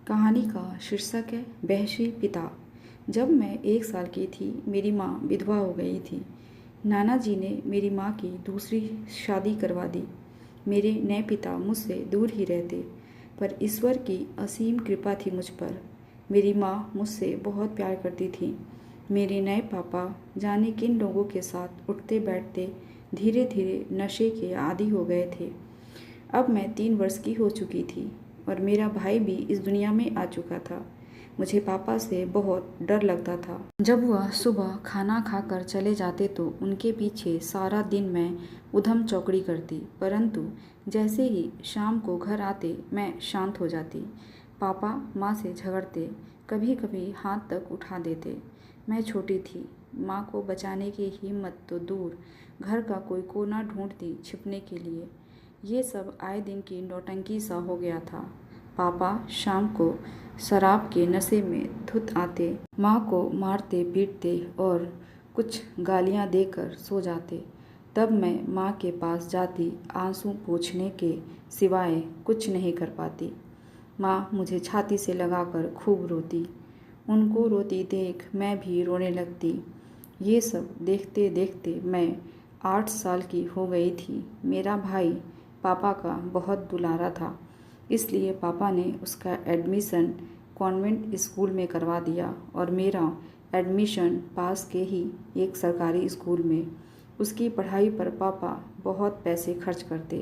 कहानी का शीर्षक है वहशी पिता। जब मैं 1 साल की थी मेरी माँ विधवा हो गई थी। नाना जी ने मेरी माँ की दूसरी शादी करवा दी। मेरे नए पिता मुझसे दूर ही रहते, पर ईश्वर की असीम कृपा थी मुझ पर। मेरी माँ मुझसे बहुत प्यार करती थी। मेरे नए पापा जाने किन लोगों के साथ उठते बैठते धीरे धीरे नशे के आदी हो गए थे। अब मैं 3 वर्ष की हो चुकी थी और मेरा भाई भी इस दुनिया में आ चुका था। मुझे पापा से बहुत डर लगता था। जब वह सुबह खाना खाकर चले जाते तो उनके पीछे सारा दिन मैं उधम चौकड़ी करती, परंतु जैसे ही शाम को घर आते मैं शांत हो जाती। पापा माँ से झगड़ते, कभी कभी हाथ तक उठा देते। मैं छोटी थी, माँ को बचाने की हिम्मत तो दूर, घर का कोई कोना ढूंढती छिपने के लिए। ये सब आए दिन की नौटंकी सा हो गया था। पापा शाम को शराब के नशे में धुत आते, माँ को मारते पीटते और कुछ गालियाँ देकर सो जाते। तब मैं माँ के पास जाती, आंसू पोंछने के सिवाय कुछ नहीं कर पाती। माँ मुझे छाती से लगाकर खूब रोती। उनको रोती देख मैं भी रोने लगती। ये सब देखते देखते मैं 8 साल की हो गई थी। मेरा भाई पापा का बहुत दुलारा था, इसलिए पापा ने उसका एडमिशन कॉन्वेंट स्कूल में करवा दिया और मेरा एडमिशन पास के ही एक सरकारी स्कूल में। उसकी पढ़ाई पर पापा बहुत पैसे खर्च करते,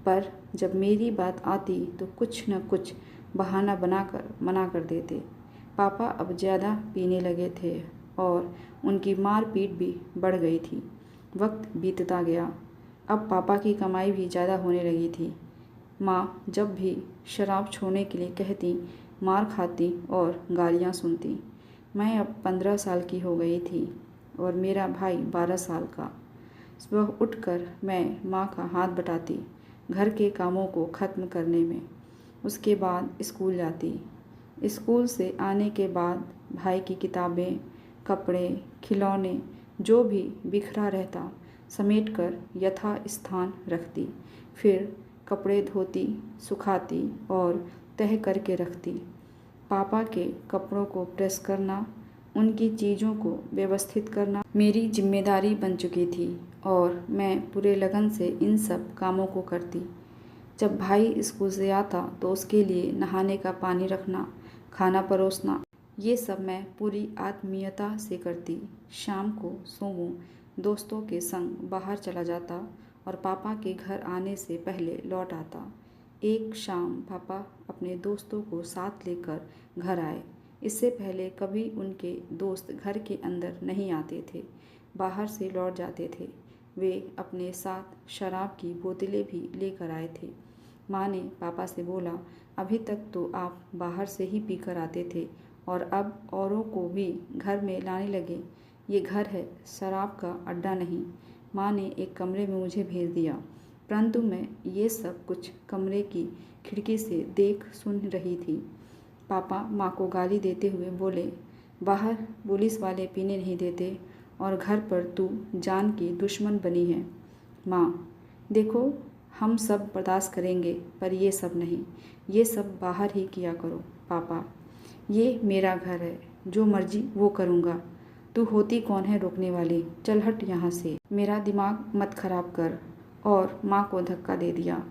पर जब मेरी बात आती तो कुछ न कुछ बहाना बनाकर मना कर देते। पापा अब ज़्यादा पीने लगे थे और उनकी मार पीट भी बढ़ गई थी। वक्त बीतता गया, अब पापा की कमाई भी ज़्यादा होने लगी थी। माँ जब भी शराब छोड़ने के लिए कहती, मार खाती और गालियाँ सुनती। मैं अब 15 साल की हो गई थी और मेरा भाई 12 साल का। सुबह उठकर मैं माँ का हाथ बटाती घर के कामों को ख़त्म करने में। उसके बाद स्कूल जाती। स्कूल से आने के बाद भाई की किताबें, कपड़े, खिलौने जो भी बिखरा रहता समेटकर यथा स्थान रखती। फिर कपड़े धोती, सुखाती और तह करके रखती। पापा के कपड़ों को प्रेस करना, उनकी चीज़ों को व्यवस्थित करना मेरी जिम्मेदारी बन चुकी थी और मैं पूरे लगन से इन सब कामों को करती। जब भाई स्कूल से आता तो उसके लिए नहाने का पानी रखना, खाना परोसना, ये सब मैं पूरी आत्मीयता से करती। शाम को सोमू दोस्तों के संग बाहर चला जाता और पापा के घर आने से पहले लौट आता। एक शाम पापा अपने दोस्तों को साथ लेकर घर आए। इससे पहले कभी उनके दोस्त घर के अंदर नहीं आते थे, बाहर से लौट जाते थे। वे अपने साथ शराब की बोतलें भी लेकर आए थे। माँ ने पापा से बोला, अभी तक तो आप बाहर से ही पीकर आते थे और अब औरों को भी घर में लाने लगे। ये घर है, शराब का अड्डा नहीं। माँ ने एक कमरे में मुझे भेज दिया, परंतु मैं ये सब कुछ कमरे की खिड़की से देख सुन रही थी। पापा माँ को गाली देते हुए बोले, बाहर पुलिस वाले पीने नहीं देते और घर पर तू जान की दुश्मन बनी है। माँ, देखो हम सब बर्दाश्त करेंगे, पर ये सब नहीं, ये सब बाहर ही किया करो। पापा, ये मेरा घर है, जो मर्जी वो करूँगा। तू होती कौन है रोकने वाली? चल हट यहाँ से, मेरा दिमाग मत खराब कर। और माँ को धक्का दे दिया।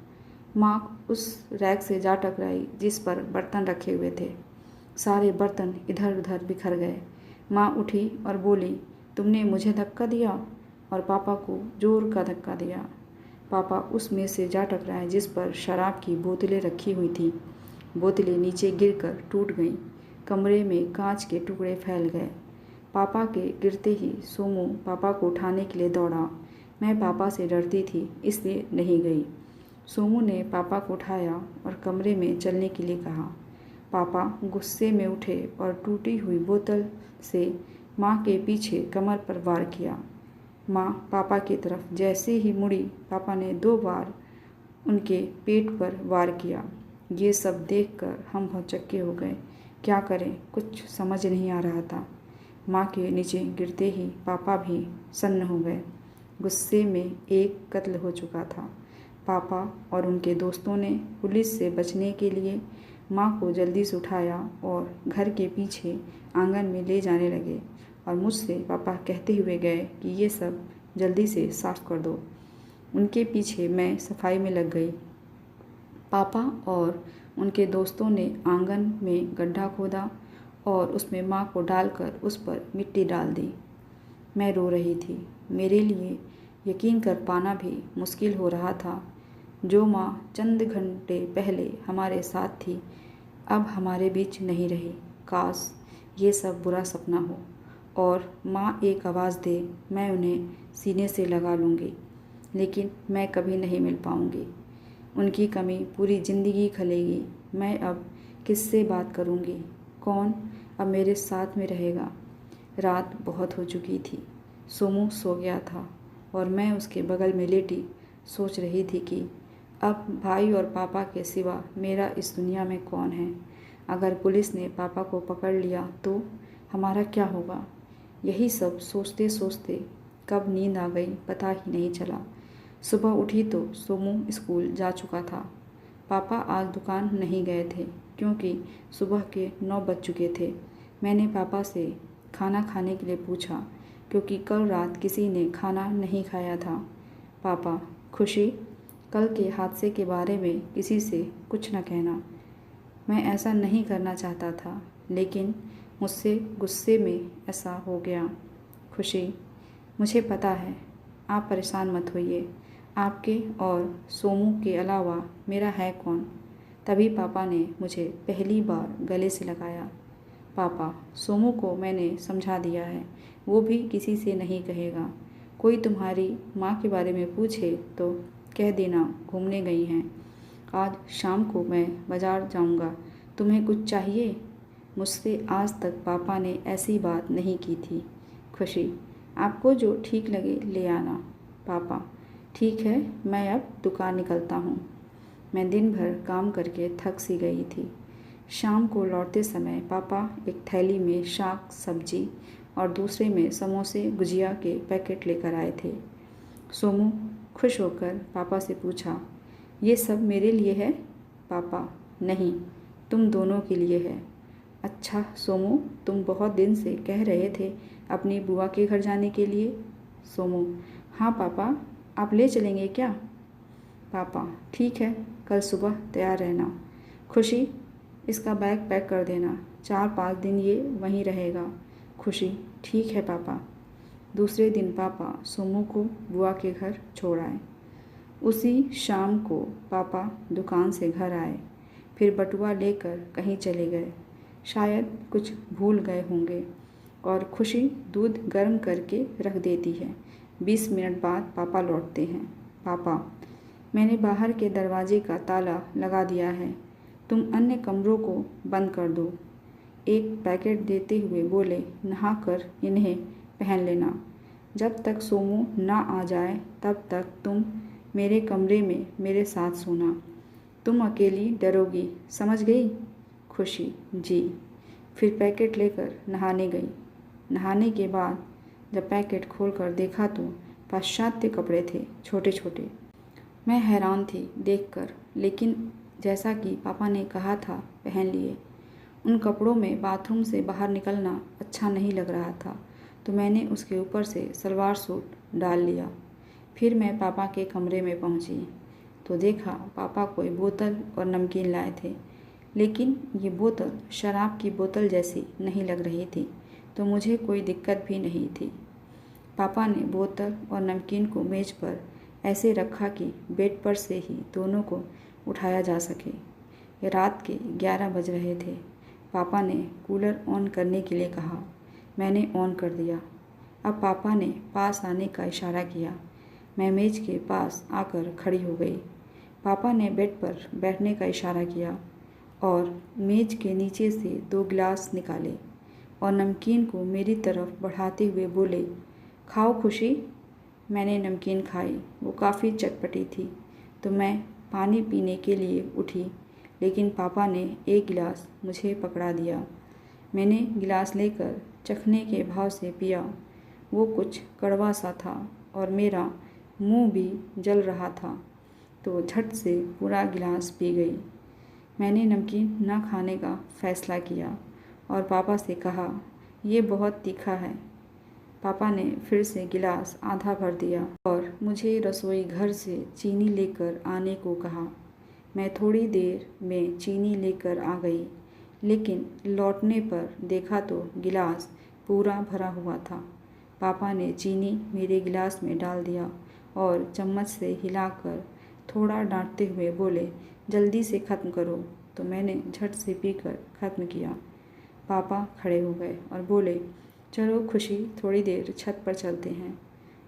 माँ उस रैक से जा टकराई जिस पर बर्तन रखे हुए थे। सारे बर्तन इधर उधर बिखर गए। माँ उठी और बोली, तुमने मुझे धक्का दिया? और पापा को जोर का धक्का दिया। पापा उसमें से जा टकराए जिस पर शराब की बोतलें रखी हुई थी। बोतलें नीचे गिरकर टूट गईं। कमरे में कांच के टुकड़े फैल गए। पापा के गिरते ही सोमू पापा को उठाने के लिए दौड़ा। मैं पापा से डरती थी, इसलिए नहीं गई। सोमू ने पापा को उठाया और कमरे में चलने के लिए कहा। पापा गुस्से में उठे और टूटी हुई बोतल से माँ के पीछे कमर पर वार किया। माँ पापा की तरफ जैसे ही मुड़ी, पापा ने 2 बार उनके पेट पर वार किया। ये सब देखकर हम भौचक्के हो गए। क्या करें, कुछ समझ नहीं आ रहा था। माँ के नीचे गिरते ही पापा भी सन्न हो गए। गुस्से में एक कत्ल हो चुका था। पापा और उनके दोस्तों ने पुलिस से बचने के लिए माँ को जल्दी से उठाया और घर के पीछे आंगन में ले जाने लगे और मुझसे पापा कहते हुए गए कि ये सब जल्दी से साफ़ कर दो। उनके पीछे मैं सफाई में लग गई। पापा और उनके दोस्तों ने आंगन में गड्ढा खोदा और उसमें माँ को डालकर उस पर मिट्टी डाल दी। मैं रो रही थी। मेरे लिए यकीन कर पाना भी मुश्किल हो रहा था। जो माँ चंद घंटे पहले हमारे साथ थी, अब हमारे बीच नहीं रही। काश ये सब बुरा सपना हो और माँ एक आवाज़ दे, मैं उन्हें सीने से लगा लूँगी, लेकिन मैं कभी नहीं मिल पाऊँगी। उनकी कमी पूरी ज़िंदगी खलेगी। मैं अब किससे बात करूँगी? कौन अब मेरे साथ में रहेगा? रात बहुत हो चुकी थी। सोमू सो गया था और मैं उसके बगल में लेटी सोच रही थी कि अब भाई और पापा के सिवा मेरा इस दुनिया में कौन है। अगर पुलिस ने पापा को पकड़ लिया तो हमारा क्या होगा? यही सब सोचते सोचते कब नींद आ गई पता ही नहीं चला। सुबह उठी तो सोमू स्कूल जा चुका था। पापा आज दुकान नहीं गए थे क्योंकि सुबह के 9 बज चुके थे। मैंने पापा से खाना खाने के लिए पूछा क्योंकि कल रात किसी ने खाना नहीं खाया था। पापा, खुशी, कल के हादसे के बारे में किसी से कुछ न कहना। मैं ऐसा नहीं करना चाहता था, लेकिन मुझसे गुस्से में ऐसा हो गया। खुशी, मुझे पता है, आप परेशान मत होइए। आपके और सोमू के अलावा मेरा है कौन? तभी पापा ने मुझे पहली बार गले से लगाया। पापा, सोमू को मैंने समझा दिया है, वो भी किसी से नहीं कहेगा। कोई तुम्हारी माँ के बारे में पूछे तो कह देना घूमने गई हैं। आज शाम को मैं बाज़ार जाऊंगा, तुम्हें कुछ चाहिए? मुझसे आज तक पापा ने ऐसी बात नहीं की थी। खुशी, आपको जो ठीक लगे ले आना। पापा, ठीक है, मैं अब दुकान निकलता हूँ। मैं दिन भर काम करके थक सी गई थी। शाम को लौटते समय पापा एक थैली में साग सब्जी और दूसरे में समोसे गुजिया के पैकेट लेकर आए थे। सोमू खुश होकर पापा से पूछा, ये सब मेरे लिए है? पापा, नहीं, तुम दोनों के लिए है। अच्छा सोमू, तुम बहुत दिन से कह रहे थे अपनी बुआ के घर जाने के लिए। सोमू, हाँ पापा, आप ले चलेंगे क्या? पापा, ठीक है, कल सुबह तैयार रहना। खुशी, इसका बैग पैक कर देना, 4-5 दिन ये वहीं रहेगा। खुशी, ठीक है पापा। दूसरे दिन पापा सोमू को बुआ के घर छोड़ आए। उसी शाम को पापा दुकान से घर आए, फिर बटुआ लेकर कहीं चले गए। शायद कुछ भूल गए होंगे और खुशी दूध गर्म करके रख देती है। 20 मिनट बाद पापा लौटते हैं। पापा, मैंने बाहर के दरवाजे का ताला लगा दिया है, तुम अन्य कमरों को बंद कर दो। एक पैकेट देते हुए बोले, नहाकर इन्हें पहन लेना। जब तक सोमू ना आ जाए तब तक तुम मेरे कमरे में मेरे साथ सोना। तुम अकेली डरोगी, समझ गई? खुशी, जी। फिर पैकेट लेकर नहाने गई। नहाने के बाद जब पैकेट खोलकर देखा तो पाश्चात्य कपड़े थे, छोटे छोटे। मैं हैरान थी देखकर, लेकिन जैसा कि पापा ने कहा था पहन लिए। उन कपड़ों में बाथरूम से बाहर निकलना अच्छा नहीं लग रहा था, तो मैंने उसके ऊपर से सलवार सूट डाल लिया। फिर मैं पापा के कमरे में पहुंची तो देखा पापा कोई बोतल और नमकीन लाए थे, लेकिन ये बोतल शराब की बोतल जैसी नहीं लग रही थी, तो मुझे कोई दिक्कत भी नहीं थी। पापा ने बोतल और नमकीन को मेज़ पर ऐसे रखा कि बेड पर से ही दोनों को उठाया जा सके। रात के 11 बज रहे थे। पापा ने कूलर ऑन करने के लिए कहा। मैंने ऑन कर दिया। अब पापा ने पास आने का इशारा किया। मैं मेज़ के पास आकर खड़ी हो गई। पापा ने बेड पर बैठने का इशारा किया और मेज़ के नीचे से 2 गिलास निकाले और नमकीन को मेरी तरफ बढ़ाते हुए बोले, खाओ खुशी। मैंने नमकीन खाई। वो काफ़ी चटपटी थी, तो मैं पानी पीने के लिए उठी, लेकिन पापा ने एक गिलास मुझे पकड़ा दिया। मैंने गिलास लेकर चखने के भाव से पिया। वो कुछ कड़वा सा था और मेरा मुंह भी जल रहा था, तो झट से पूरा गिलास पी गई। मैंने नमकीन न खाने का फैसला किया और पापा से कहा, ये बहुत तीखा है। पापा ने फिर से गिलास आधा भर दिया और मुझे रसोई घर से चीनी लेकर आने को कहा। मैं थोड़ी देर में चीनी लेकर आ गई, लेकिन लौटने पर देखा तो गिलास पूरा भरा हुआ था। पापा ने चीनी मेरे गिलास में डाल दिया और चम्मच से हिलाकर थोड़ा डांटते हुए बोले, जल्दी से ख़त्म करो। तो मैंने झट से पीकर ख़त्म किया। पापा खड़े हो गए और बोले, चलो खुशी, थोड़ी देर छत पर चलते हैं।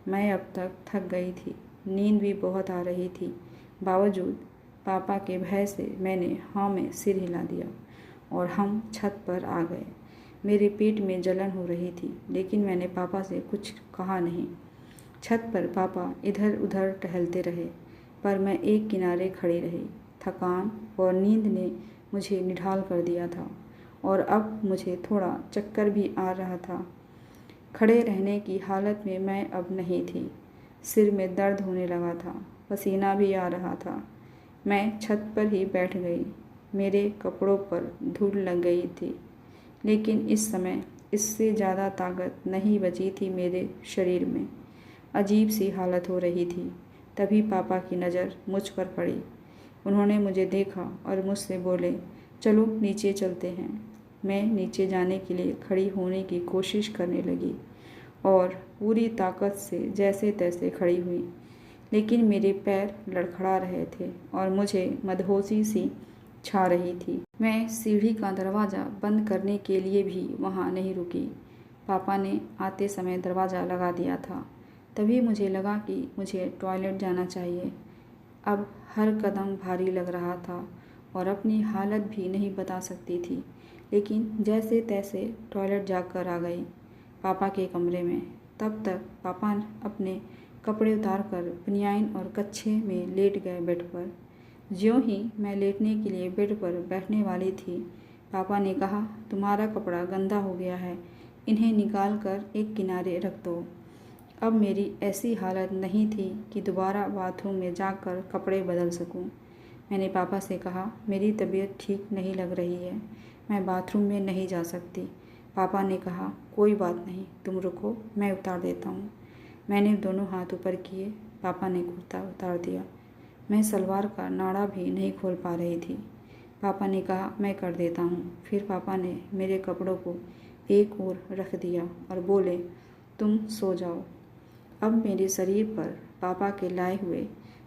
मैं अब तक थक गई थी, नींद भी बहुत आ रही थी। बावजूद पापा के भय से मैंने हाँ में सिर हिला दिया और हम छत पर आ गए। मेरे पेट में जलन हो रही थी, लेकिन मैंने पापा से कुछ कहा नहीं। छत पर पापा इधर उधर टहलते रहे, पर मैं एक किनारे खड़ी रही। थकान और नींद ने मुझे निढाल कर दिया था और अब मुझे थोड़ा चक्कर भी आ रहा था। खड़े रहने की हालत में मैं अब नहीं थी। सिर में दर्द होने लगा था, पसीना भी आ रहा था। मैं छत पर ही बैठ गई। मेरे कपड़ों पर धूल लग गई थी, लेकिन इस समय इससे ज़्यादा ताकत नहीं बची थी मेरे शरीर में। अजीब सी हालत हो रही थी। तभी पापा की नज़र मुझ पर पड़ी। उन्होंने मुझे देखा और मुझसे बोले, चलो नीचे चलते हैं। मैं नीचे जाने के लिए खड़ी होने की कोशिश करने लगी और पूरी ताकत से जैसे तैसे खड़ी हुई, लेकिन मेरे पैर लड़खड़ा रहे थे और मुझे मदहोशी सी छा रही थी। मैं सीढ़ी का दरवाज़ा बंद करने के लिए भी वहाँ नहीं रुकी। पापा ने आते समय दरवाज़ा लगा दिया था। तभी मुझे लगा कि मुझे टॉयलेट जाना चाहिए। अब हर कदम भारी लग रहा था और अपनी हालत भी नहीं बता सकती थी, लेकिन जैसे तैसे टॉयलेट जाकर आ गई पापा के कमरे में। तब तक पापा अपने कपड़े उतारकर बनियाइन और कच्छे में लेट गए बेड पर। ज्यों ही मैं लेटने के लिए बेड पर बैठने वाली थी, पापा ने कहा, तुम्हारा कपड़ा गंदा हो गया है, इन्हें निकाल कर एक किनारे रख दो। अब मेरी ऐसी हालत नहीं थी कि दोबारा बाथरूम में जाकर कपड़े बदल सकूं। मैंने पापा से कहा, मेरी तबीयत ठीक नहीं लग रही है, मैं बाथरूम में नहीं जा सकती। पापा ने कहा, कोई बात नहीं, तुम रुको, मैं उतार देता हूँ। मैंने दोनों हाथ ऊपर किए। पापा ने कुर्ता उतार दिया। मैं सलवार का नाड़ा भी नहीं खोल पा रही थी। पापा ने कहा, मैं कर देता हूँ। फिर पापा ने मेरे कपड़ों को एक ओर रख दिया और बोले, तुम सो जाओ। अब मेरे शरीर पर पापा के लाए हुए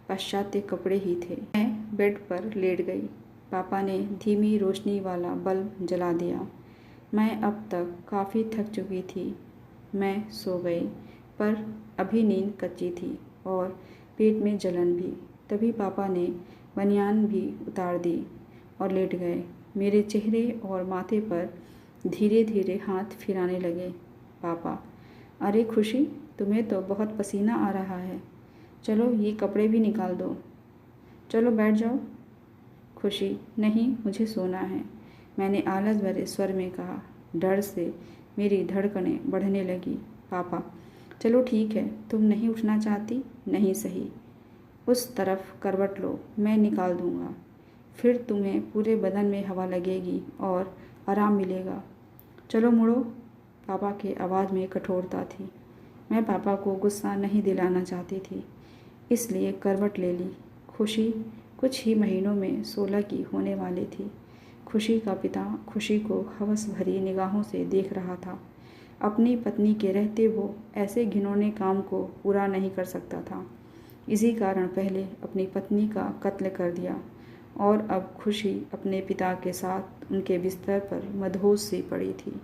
पाश्चात्य कपड़े ही थे। मैं बेड पर लेट गई। पापा ने धीमी रोशनी वाला बल्ब जला दिया। मैं अब तक काफ़ी थक चुकी थी। मैं सो गई, पर अभी नींद कच्ची थी और पेट में जलन भी। तभी पापा ने बनियान भी उतार दी और लेट गए। मेरे चेहरे और माथे पर धीरे धीरे हाथ फिराने लगे। पापा, अरे खुशी, तुम्हें तो बहुत पसीना आ रहा है, चलो ये कपड़े भी निकाल दो, चलो बैठ जाओ। खुशी, नहीं, मुझे सोना है, मैंने आलस भरे स्वर में कहा। डर से मेरी धड़कनें बढ़ने लगी। पापा, चलो ठीक है, तुम नहीं उठना चाहती, नहीं सही, उस तरफ करवट लो, मैं निकाल दूंगा, फिर तुम्हें पूरे बदन में हवा लगेगी और आराम मिलेगा। चलो मुड़ो। पापा के आवाज़ में कठोरता थी। मैं पापा को गुस्सा नहीं दिलाना चाहती थी, इसलिए करवट ले ली। खुशी कुछ ही महीनों में 16 की होने वाली थी। खुशी का पिता खुशी को हवस भरी निगाहों से देख रहा था। अपनी पत्नी के रहते वो ऐसे घिनौने काम को पूरा नहीं कर सकता था। इसी कारण पहले अपनी पत्नी का कत्ल कर दिया और अब खुशी अपने पिता के साथ उनके बिस्तर पर मदहोश सी पड़ी थी।